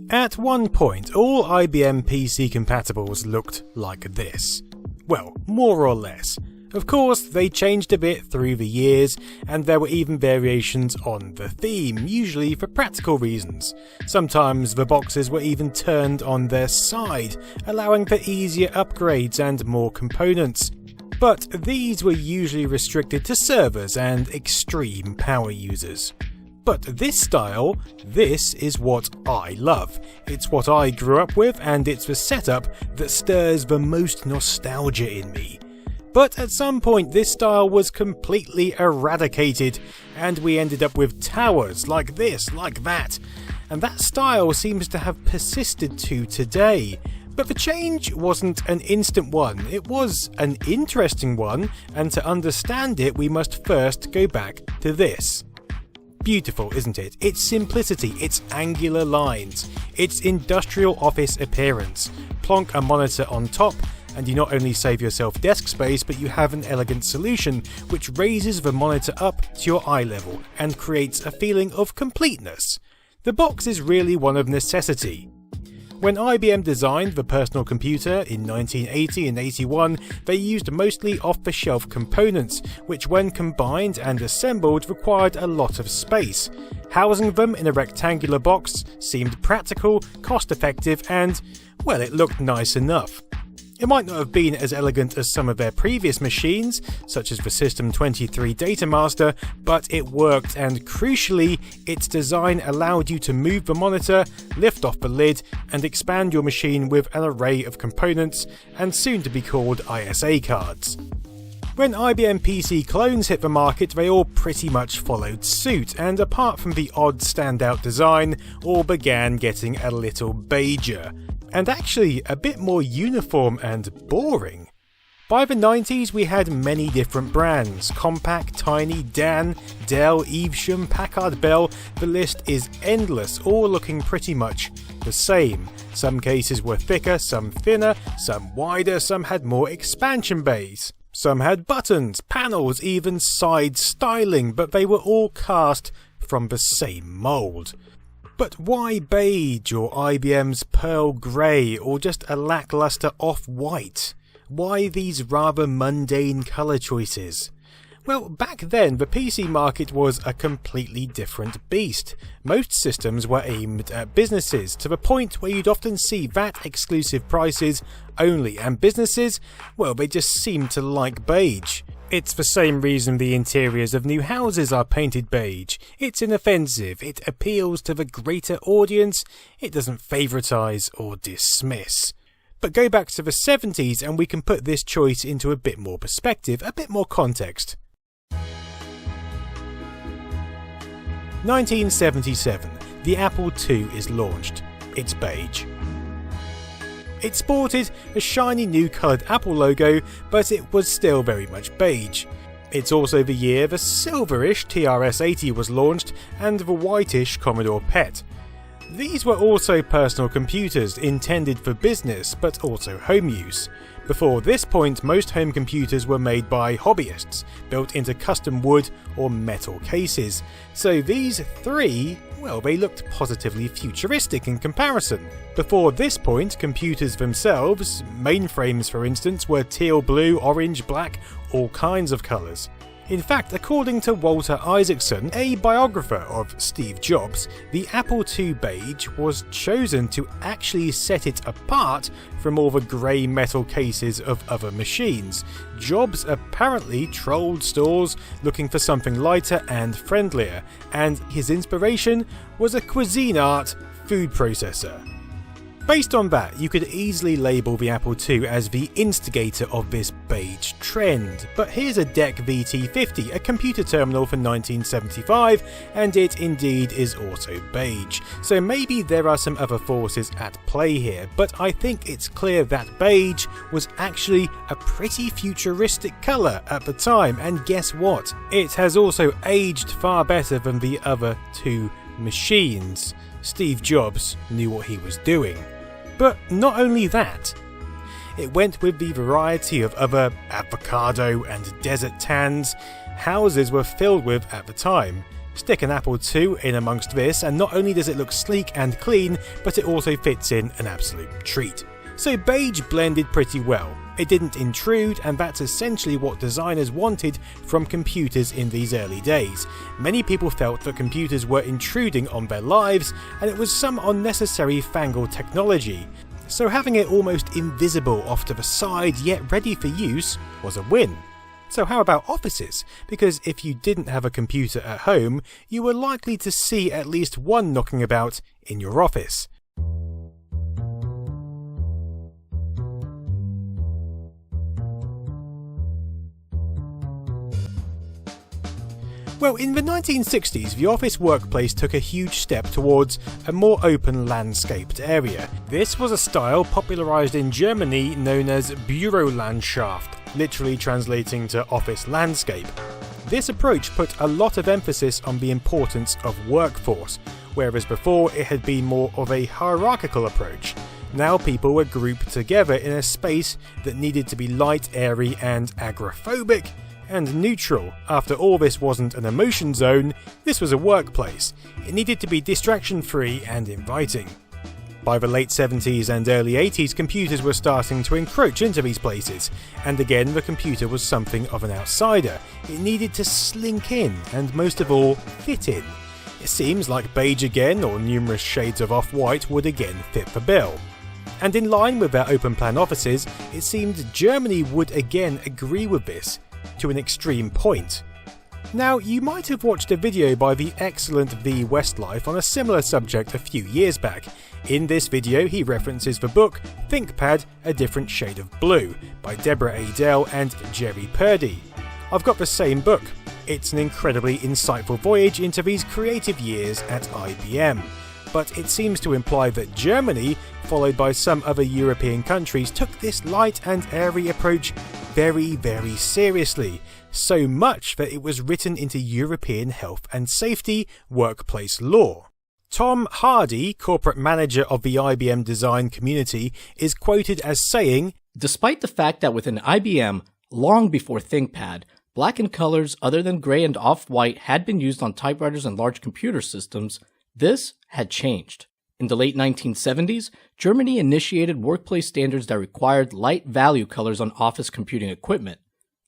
At one point, all IBM PC compatibles looked like this. Well, more or less. Of course, they changed a bit through the years, and there were even variations on the theme, usually for practical reasons. Sometimes the boxes were even turned on their side, allowing for easier upgrades and more components. But these were usually restricted to servers and extreme power users. But this style, this is what I love. It's what I grew up with, and it's the setup that stirs the most nostalgia in me. But at some point this style was completely eradicated, and we ended up with towers like this, like that. And that style seems to have persisted to today. But the change wasn't an instant one, it was an interesting one, and to understand it we must first go back to this. Beautiful, isn't it? Its simplicity, its angular lines, its industrial office appearance. Plonk a monitor on top, and you not only save yourself desk space, but you have an elegant solution which raises the monitor up to your eye level and creates a feeling of completeness. The box is really one of necessity. When IBM designed the personal computer in 1980 and 81, they used mostly off-the-shelf components, which when combined and assembled required a lot of space. Housing them in a rectangular box seemed practical, cost-effective, and, well, it looked nice enough. It might not have been as elegant as some of their previous machines, such as the System 23 Datamaster, but it worked, and crucially, its design allowed you to move the monitor, lift off the lid, and expand your machine with an array of components, and soon to be called ISA cards. When IBM PC clones hit the market, they all pretty much followed suit, and apart from the odd standout design, all began getting a little beiger. And actually a bit more uniform and boring. By the 90s we had many different brands: Compaq, Tiny, Dan, Dell, Evesham, Packard Bell. The list is endless, all looking pretty much the same. Some cases were thicker, some thinner, some wider, some had more expansion bays. Some had buttons, panels, even side styling, but they were all cast from the same mould. But why beige, or IBM's pearl grey, or just a lackluster off-white? Why these rather mundane colour choices? Well, back then the PC market was a completely different beast. Most systems were aimed at businesses, to the point where you'd often see VAT-exclusive prices only, and businesses, well, they just seemed to like beige. It's the same reason the interiors of new houses are painted beige. It's inoffensive, it appeals to the greater audience, it doesn't favoritise or dismiss. But go back to the 70s and we can put this choice into a bit more perspective, a bit more context. 1977, the Apple II is launched. It's beige. It sported a shiny new coloured Apple logo, but it was still very much beige. It's also the year the silverish TRS-80 was launched and the whitish Commodore PET. These were also personal computers intended for business, but also home use. Before this point, most home computers were made by hobbyists, built into custom wood or metal cases. So these three, well, they looked positively futuristic in comparison. Before this point, computers themselves, mainframes for instance, were teal blue, orange, black, all kinds of colours. In fact, according to Walter Isaacson, a biographer of Steve Jobs, the Apple II beige was chosen to actually set it apart from all the grey metal cases of other machines. Jobs apparently trolled stores looking for something lighter and friendlier, and his inspiration was a Cuisinart food processor. Based on that, you could easily label the Apple II as the instigator of this beige trend. But here's a DEC VT50, a computer terminal from 1975, and it indeed is also beige. So maybe there are some other forces at play here, but I think it's clear that beige was actually a pretty futuristic colour at the time, and guess what? It has also aged far better than the other two machines. Steve Jobs knew what he was doing. But not only that, it went with the variety of other avocado and desert tans houses were filled with at the time. Stick an Apple II in amongst this, and not only does it look sleek and clean, but it also fits in an absolute treat. So Beige blended pretty well. It didn't intrude, and that's essentially what designers wanted from computers in these early days. Many people felt that computers were intruding on their lives, and it was some unnecessary fangled technology. So having it almost invisible off to the side, yet ready for use, was a win. So how about offices? Because if you didn't have a computer at home, you were likely to see at least one knocking about in your office. Well, in the 1960s, the office workplace took a huge step towards a more open landscaped area. This was a style popularised in Germany known as Bürolandschaft, literally translating to office landscape. This approach put a lot of emphasis on the importance of workforce, whereas before it had been more of a hierarchical approach. Now people were grouped together in a space that needed to be light, airy and agoraphobic, and neutral. After all, this wasn't an emotion zone, this was a workplace. It needed to be distraction-free and inviting. By the late 70s and early 80s, computers were starting to encroach into these places, and again the computer was something of an outsider. It needed to slink in, and most of all, fit in. It seems like beige again, or numerous shades of off-white, would again fit the bill. And in line with their open-plan offices, it seemed Germany would again agree with this, to an extreme point. Now, you might have watched a video by the excellent V Westlife on a similar subject a few years back. In this video, he references the book ThinkPad, A Different Shade of Blue by Deborah Adele and Jerry Purdy. I've got the same book. It's an incredibly insightful voyage into these creative years at IBM. But it seems to imply that Germany, followed by some other European countries, took this light and airy approach very, very seriously, so much that it was written into European health and safety workplace law. Tom Hardy, corporate manager of the IBM design community, is quoted as saying, "Despite the fact that within IBM, long before ThinkPad, black and colors other than gray and off-white had been used on typewriters and large computer systems, this had changed. In the late 1970s, Germany initiated workplace standards that required light value colors on office computing equipment.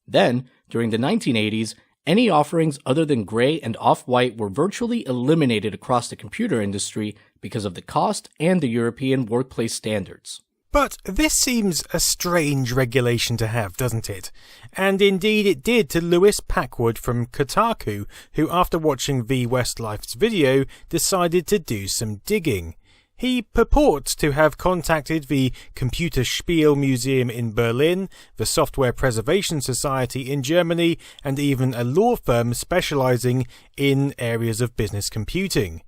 Then, during the 1980s, any offerings other than gray and off-white were virtually eliminated across the computer industry because of the cost and the European workplace standards." But this seems a strange regulation to have, doesn't it? And indeed it did to Lewis Packwood from Kotaku, who after watching V Westlife's video decided to do some digging. He purports to have contacted the Computer Spiel Museum in Berlin, the Software Preservation Society in Germany, and even a law firm specializing in areas of business computing.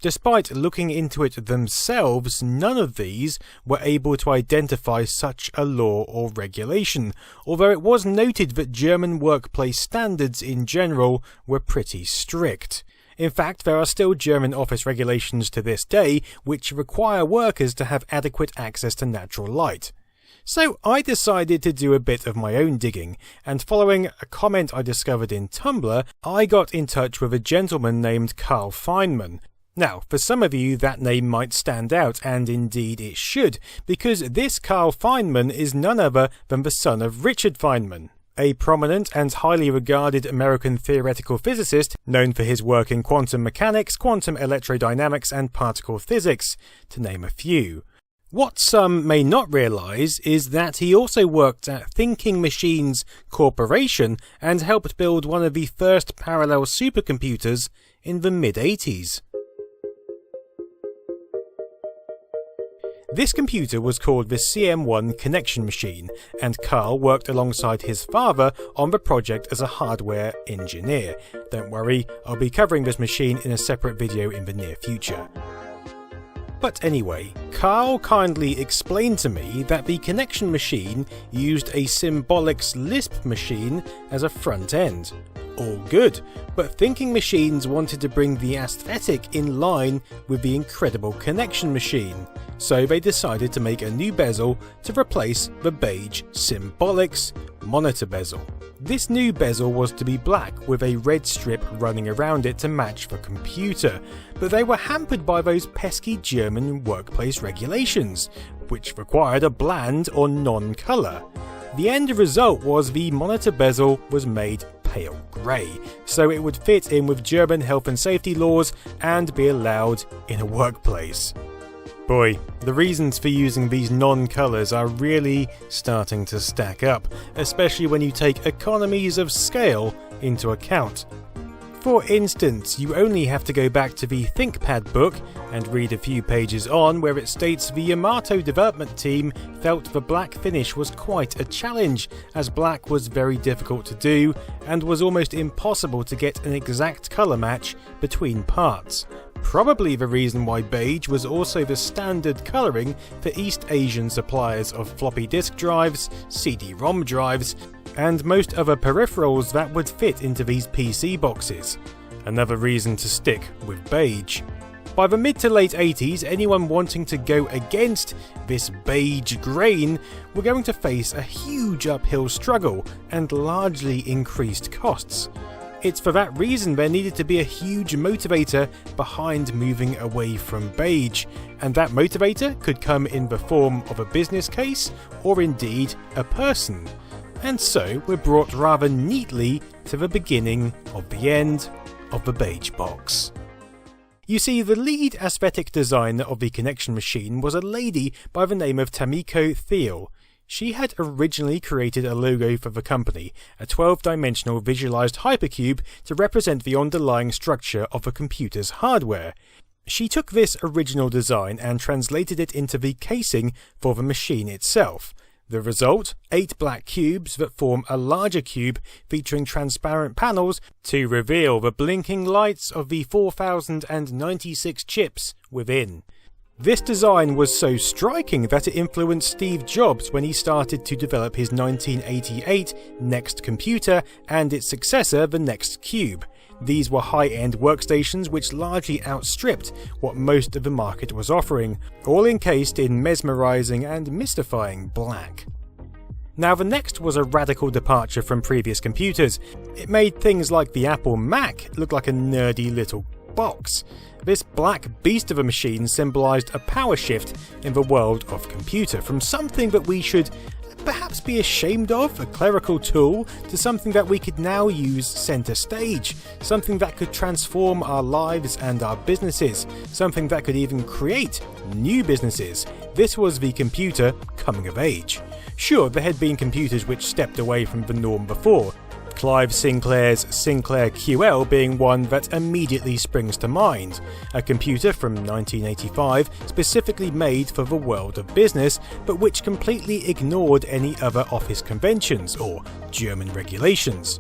Despite looking into it themselves, none of these were able to identify such a law or regulation, although it was noted that German workplace standards in general were pretty strict. In fact, there are still German office regulations to this day which require workers to have adequate access to natural light. So I decided to do a bit of my own digging, and following a comment I discovered in Tumblr, I got in touch with a gentleman named Carl Feynman. Now, for some of you that name might stand out, and indeed it should, because this Carl Feynman is none other than the son of Richard Feynman, a prominent and highly regarded American theoretical physicist known for his work in quantum mechanics, quantum electrodynamics and particle physics, to name a few. What some may not realise is that he also worked at Thinking Machines Corporation and helped build one of the first parallel supercomputers in the mid-80s. This computer was called the CM1 Connection Machine, and Carl worked alongside his father on the project as a hardware engineer. Don't worry, I'll be covering this machine in a separate video in the near future. But anyway, Carl kindly explained to me that the Connection Machine used a Symbolics Lisp machine as a front end. All good, but Thinking Machines wanted to bring the aesthetic in line with the incredible Connection Machine, so they decided to make a new bezel to replace the beige Symbolics monitor bezel. This new bezel was to be black with a red strip running around it to match the computer, but they were hampered by those pesky German workplace regulations, which required a bland or non-colour. The end result was the monitor bezel was made pale grey, so it would fit in with German health and safety laws and be allowed in a workplace. Boy, the reasons for using these non-colours are really starting to stack up, especially when you take economies of scale into account. For instance, you only have to go back to the ThinkPad book and read a few pages on where it states the Yamato development team felt the black finish was quite a challenge, as black was very difficult to do and was almost impossible to get an exact colour match between parts. Probably the reason why beige was also the standard colouring for East Asian suppliers of floppy disk drives, CD-ROM drives, and most other peripherals that would fit into these PC boxes. Another reason to stick with beige. By the mid to late 80s, anyone wanting to go against this beige grain were going to face a huge uphill struggle and largely increased costs. It's for that reason there needed to be a huge motivator behind moving away from beige, and that motivator could come in the form of a business case or indeed a person. And so we're brought rather neatly to the beginning of the end of the beige box. You see, the lead aesthetic designer of the Connection machine was a lady by the name of Tamiko Thiel. She had originally created a logo for the company, a 12-dimensional visualized hypercube to represent the underlying structure of a computer's hardware. She took this original design and translated it into the casing for the machine itself. The result? 8 black cubes that form a larger cube featuring transparent panels to reveal the blinking lights of the 4096 chips within. This design was so striking that it influenced Steve Jobs when he started to develop his 1988 Next computer and its successor, the Next Cube. These were high-end workstations which largely outstripped what most of the market was offering, all encased in mesmerizing and mystifying black. Now, the Next was a radical departure from previous computers. It made things like the Apple Mac look like a nerdy little box. This black beast of a machine symbolised a power shift in the world of computer, from something that we should perhaps be ashamed of, a clerical tool, to something that we could now use centre stage, something that could transform our lives and our businesses, something that could even create new businesses. This was the computer coming of age. Sure, there had been computers which stepped away from the norm before, Clive Sinclair's Sinclair QL being one that immediately springs to mind, a computer from 1985 specifically made for the world of business, but which completely ignored any other office conventions or German regulations.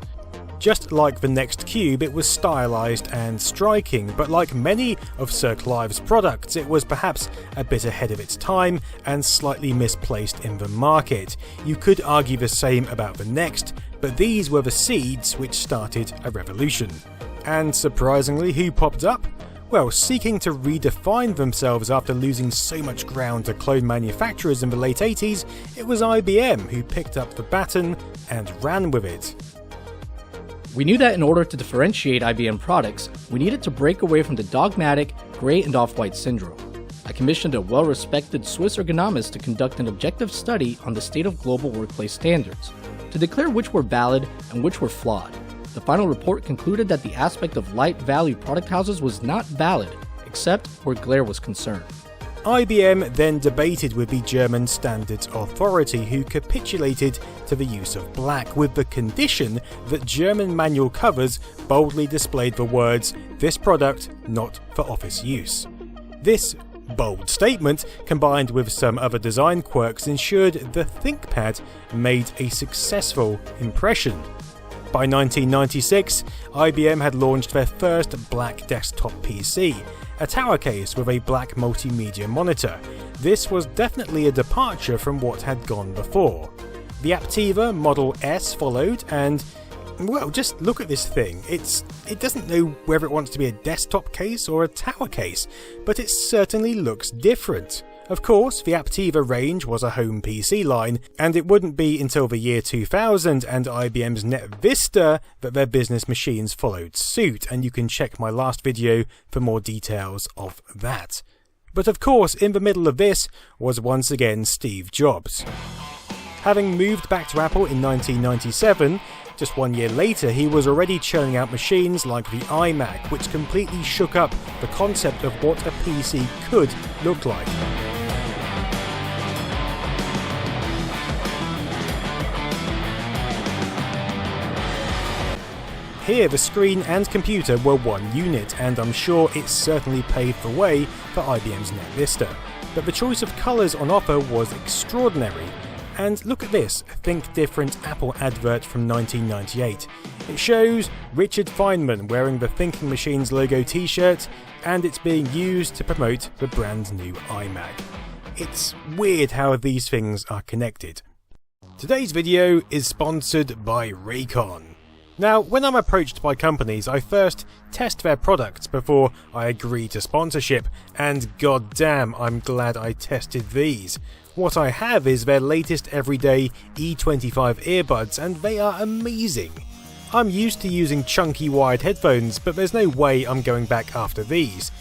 Just like the Next Cube, it was stylised and striking, but like many of Sir Clive's products, it was perhaps a bit ahead of its time and slightly misplaced in the market. You could argue the same about the Next, but these were the seeds which started a revolution. And surprisingly, who popped up? Well, seeking to redefine themselves after losing so much ground to clone manufacturers in the late 80s, it was IBM who picked up the baton and ran with it. We knew that in order to differentiate IBM products, we needed to break away from the dogmatic gray and off-white syndrome. I commissioned a well-respected Swiss ergonomist to conduct an objective study on the state of global workplace standards, to declare which were valid and which were flawed. The final report concluded that the aspect of light-value product houses was not valid, except where glare was concerned. IBM then debated with the German Standards Authority, who capitulated to the use of black with the condition that German manual covers boldly displayed the words, "This product not for office use." This bold statement, combined with some other design quirks, ensured the ThinkPad made a successful impression. By 1996, IBM had launched their first black desktop PC, a tower case with a black multimedia monitor. This was definitely a departure from what had gone before. The Aptiva Model S followed, and well, just look at this thing. It doesn't know whether it wants to be a desktop case or a tower case, but it certainly looks different. Of course, the Aptiva range was a home PC line, and it wouldn't be until the year 2000 and IBM's Net Vista that their business machines followed suit, and you can check my last video for more details of that. But of course, in the middle of this was once again Steve Jobs. Having moved back to Apple in 1997, just 1 year later he was already churning out machines like the iMac, which completely shook up the concept of what a PC could look like. Here the screen and computer were one unit, and I'm sure it certainly paved the way for IBM's Net Vista. But the choice of colours on offer was extraordinary. And look at this Think Different Apple advert from 1998. It shows Richard Feynman wearing the Thinking Machines logo t-shirt, and it's being used to promote the brand new iMac. It's weird how these things are connected. Today's video is sponsored by Raycon. Now, when I'm approached by companies, I first test their products before I agree to sponsorship, and goddamn, I'm glad I tested these. What I have is their latest everyday E25 earbuds, and they are amazing. I'm used to using chunky wired headphones, but there's no way I'm going back after these.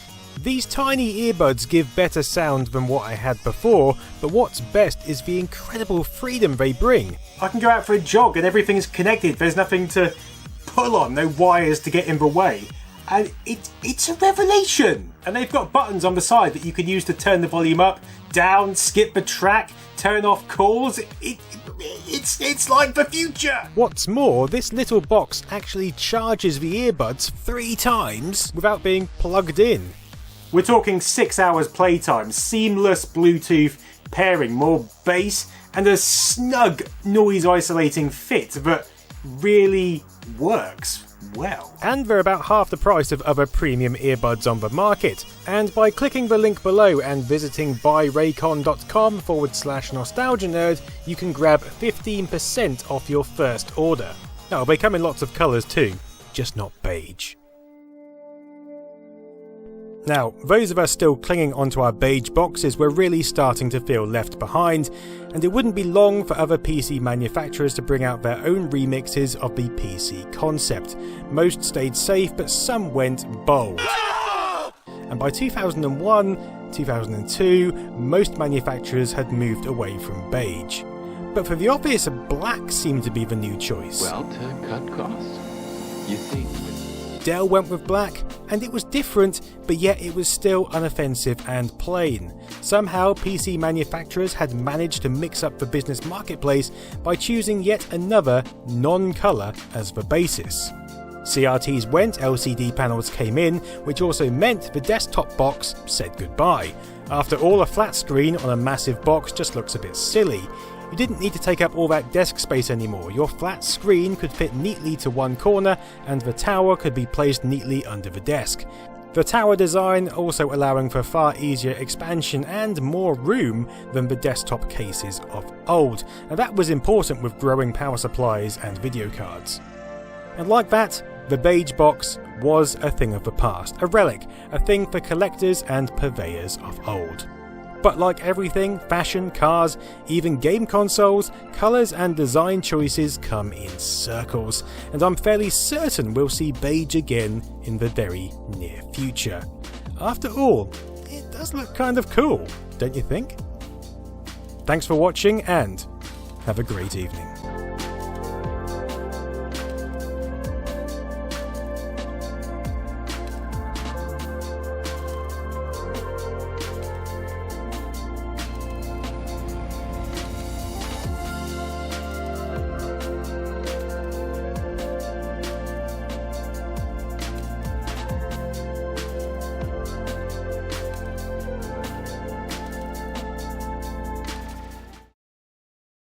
These tiny earbuds give better sound than what I had before, but what's best is the incredible freedom they bring. I can go out for a jog and everything's connected, there's nothing to pull on, no wires to get in the way. And it's a revelation! And they've got buttons on the side that you can use to turn the volume up, down, skip the track, turn off calls. It's like the future! What's more, this little box actually charges the earbuds 3 times without being plugged in. We're talking 6 hours playtime, seamless Bluetooth pairing, more bass, and a snug noise isolating fit that really works well. And they're about half the price of other premium earbuds on the market. And by clicking the link below and visiting buyraycon.com/nostalgianerd, you can grab 15% off your first order. Now, they come in lots of colours too, just not beige. Now, those of us still clinging onto our beige boxes were really starting to feel left behind, and it wouldn't be long for other PC manufacturers to bring out their own remixes of the PC concept. Most stayed safe, but some went bold. And by 2001, 2002, most manufacturers had moved away from beige. But for the obvious, black seemed to be the new choice. Well, to cut costs, you see. Dell went with black, and it was different, but yet it was still unoffensive and plain. Somehow PC manufacturers had managed to mix up the business marketplace by choosing yet another non-colour as the basis. CRTs went, LCD panels came in, which also meant the desktop box said goodbye. After all, a flat screen on a massive box just looks a bit silly. You didn't need to take up all that desk space anymore. Your flat screen could fit neatly to one corner, and the tower could be placed neatly under the desk. The tower design also allowing for far easier expansion and more room than the desktop cases of old, and that was important with growing power supplies and video cards. And like that, the beige box was a thing of the past, a relic, a thing for collectors and purveyors of old. But like everything, fashion, cars, even game consoles, colours and design choices come in circles, and I'm fairly certain we'll see beige again in the very near future. After all, it does look kind of cool, don't you think? Thanks for watching, and have a great evening.